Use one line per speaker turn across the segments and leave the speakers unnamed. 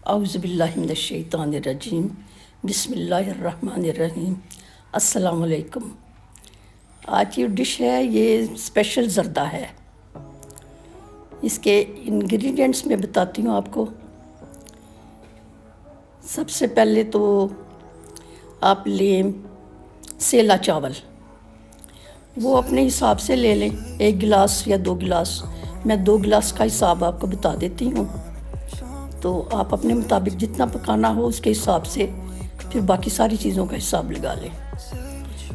औज़ुबिल्लाहिमिनश्शैतानिर्रजीम बिस्मिल्लाहिर्रहमानिर्रहीम। अस्सलाम वालेकुम। आज की डिश है, ये स्पेशल ज़र्दा है। इसके इंग्रेडिएंट्स मैं बताती हूँ आपको। सबसे पहले तो आप लें सेला चावल, वो अपने हिसाब से ले लें, 1 गिलास या 2 गिलास। मैं 2 गिलास का हिसाब आपको बता देती हूँ, तो आप अपने मुताबिक जितना पकाना हो उसके हिसाब से फिर बाकी सारी चीज़ों का हिसाब लगा लें।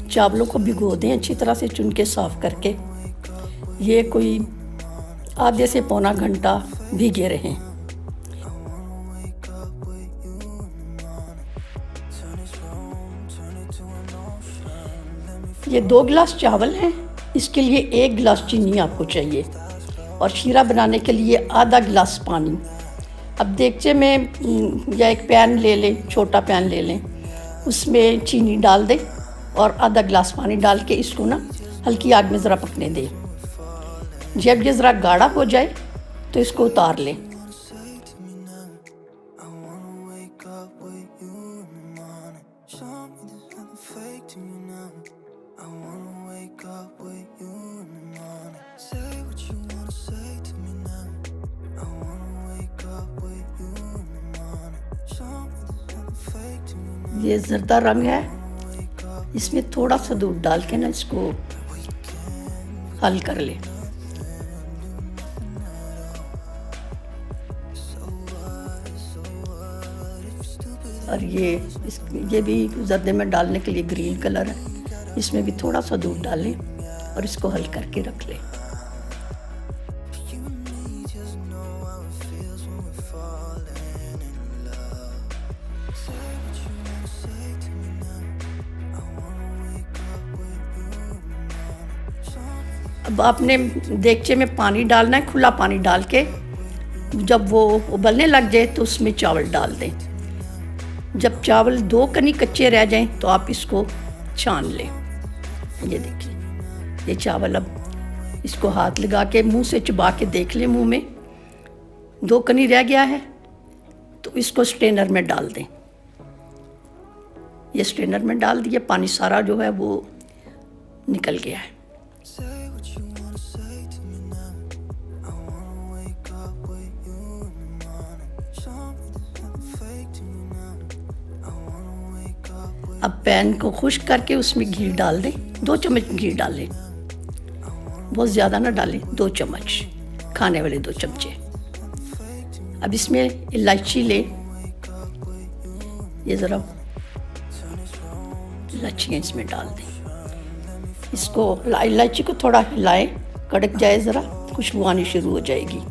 चावलों को भिगो दें अच्छी तरह से, चुन के साफ़ करके। ये कोई आधे से पौना घंटा भीगे रहें। ये 2 गिलास चावल हैं, इसके लिए 1 गिलास चीनी आपको चाहिए, और शीरा बनाने के लिए आधा गिलास पानी। अब देगचे में या एक पैन ले लें, छोटा पैन ले लें, उसमें चीनी डाल दें और आधा गिलास पानी डाल के इसको ना हल्की आग में ज़रा पकने दें। जब ये ज़रा गाढ़ा हो जाए तो इसको उतार लें। ये ज़र्दा रंग है, इसमें थोड़ा सा दूध डाल के ना इसको हल कर लें। और ये भी ज़र्दे में डालने के लिए ग्रीन कलर है, इसमें भी थोड़ा सा दूध डालें और इसको हल करके रख लें। अब आपने देगचे में पानी डालना है, खुला पानी डाल के जब वो उबलने लग जाए तो उसमें चावल डाल दें। जब चावल 2 कनी कच्चे रह जाएं तो आप इसको छान लें। ये देखिए, ये चावल, अब इसको हाथ लगा के मुंह से चबा के देख लें, मुंह में 2 कनी रह गया है तो इसको स्ट्रेनर में डाल दें। ये स्ट्रेनर में डाल दिया, पानी सारा जो है वो निकल गया है। अब पैन को खुश्क करके उसमें घी डाल दें, 2 चम्मच घी डालें, बहुत ज़्यादा ना डालें, 2 चम्मच, खाने वाले 2 चमचे। अब इसमें इलायची लें, ये ज़रा इलायचियाँ इसमें डाल दें। इसको इलायची को थोड़ा हिलाएं, कड़क जाए, ज़रा खुशबू आनी शुरू हो जाएगी।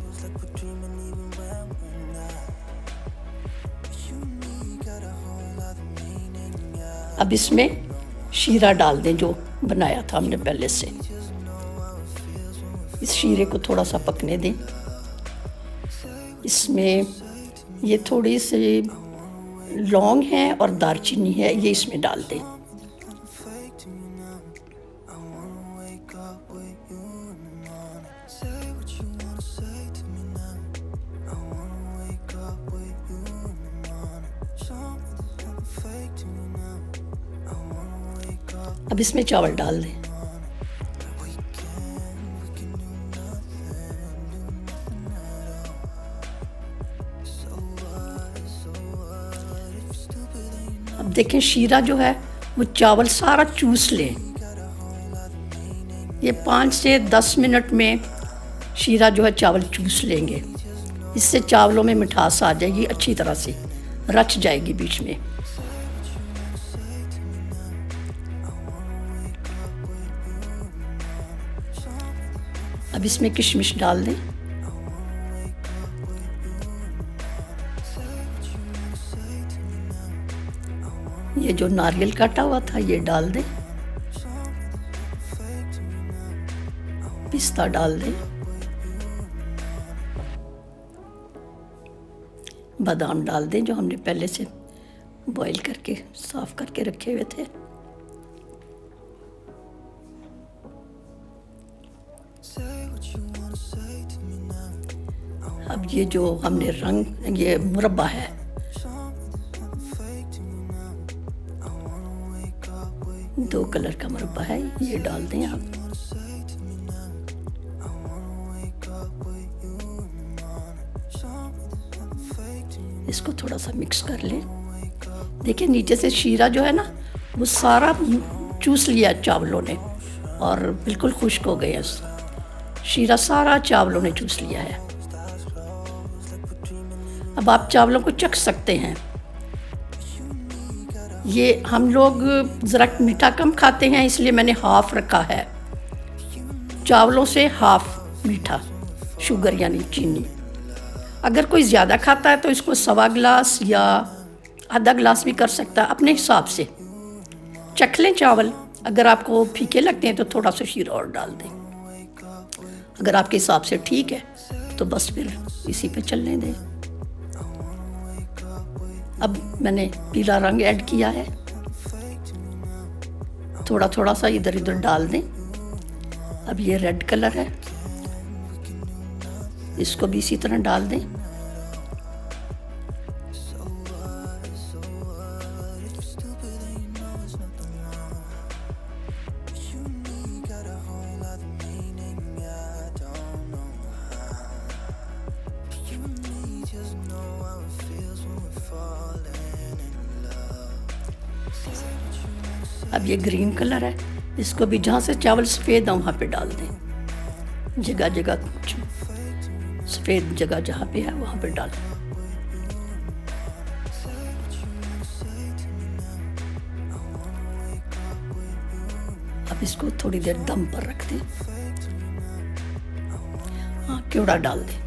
अब इसमें शीरा डाल दें जो बनाया था हमने पहले से। इस शीरे को थोड़ा सा पकने दें। इसमें ये थोड़ी सी लौंग है और दालचीनी है, ये इसमें डाल दें। अब इसमें चावल डाल दें। अब देखें, शीरा जो है वो चावल सारा चूस ले। ये 5 से 10 मिनट में शीरा जो है चावल चूस लेंगे। इससे चावलों में मिठास आ जाएगी, अच्छी तरह से रच जाएगी बीच में। अब इसमें किशमिश डाल दें। ये जो नारियल काटा हुआ था ये डाल दें। पिस्ता डाल दें। बादाम डाल दें जो हमने पहले से बॉईल करके साफ करके रखे हुए थे। अब ये जो हमने ये मुरब्बा है 2 कलर का मुरब्बा है, ये डाल दें आप। इसको थोड़ा सा मिक्स कर लें। देखिए नीचे से शीरा जो है ना वो सारा चूस लिया चावलों ने और बिल्कुल खुश्क हो गए। शीरा सारा चावलों ने चूस लिया है। अब आप चावलों को चख सकते हैं। ये हम लोग ज़रा मीठा कम खाते हैं इसलिए मैंने हाफ़ रखा है, चावलों से हाफ़ मीठा शुगर यानी चीनी। अगर कोई ज़्यादा खाता है तो इसको 1.25 गिलास या आधा गिलास भी कर सकता है, अपने हिसाब से चख लें चावल। अगर आपको फीके लगते हैं तो थोड़ा सा शीरा और डाल दें। अगर आपके हिसाब से ठीक है तो बस फिर इसी पे चलने दें। अब मैंने पीला रंग ऐड किया है, थोड़ा थोड़ा सा इधर उधर डाल दें। अब ये रेड कलर है, इसको भी इसी तरह डाल दें। अब ये ग्रीन कलर है, इसको भी जहाँ से चावल सफ़ेद है वहाँ पे डाल दें। जगह जगह सफ़ेद जगह जहाँ पे है वहाँ पे डाल दें। अब इसको थोड़ी देर दम पर रख दें। हाँ, केवड़ा डाल दें।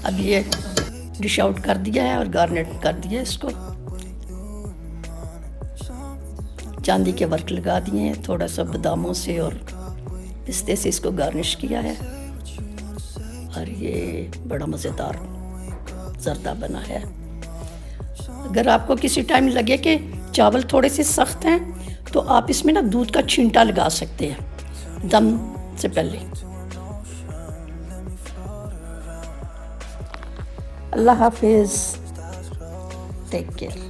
अब ये डिश आउट कर दिया है और गार्निश कर दिया है। इसको चांदी के वर्क लगा दिए हैं, थोड़ा सा बादामों से और पिस्ते से इसको गार्निश किया है। और ये बड़ा मज़ेदार ज़र्दा बना है। अगर आपको किसी टाइम लगे कि चावल थोड़े से सख्त हैं तो आप इसमें ना दूध का छींटा लगा सकते हैं दम से पहले। अल्लाह हाफिज़, टेक केयर।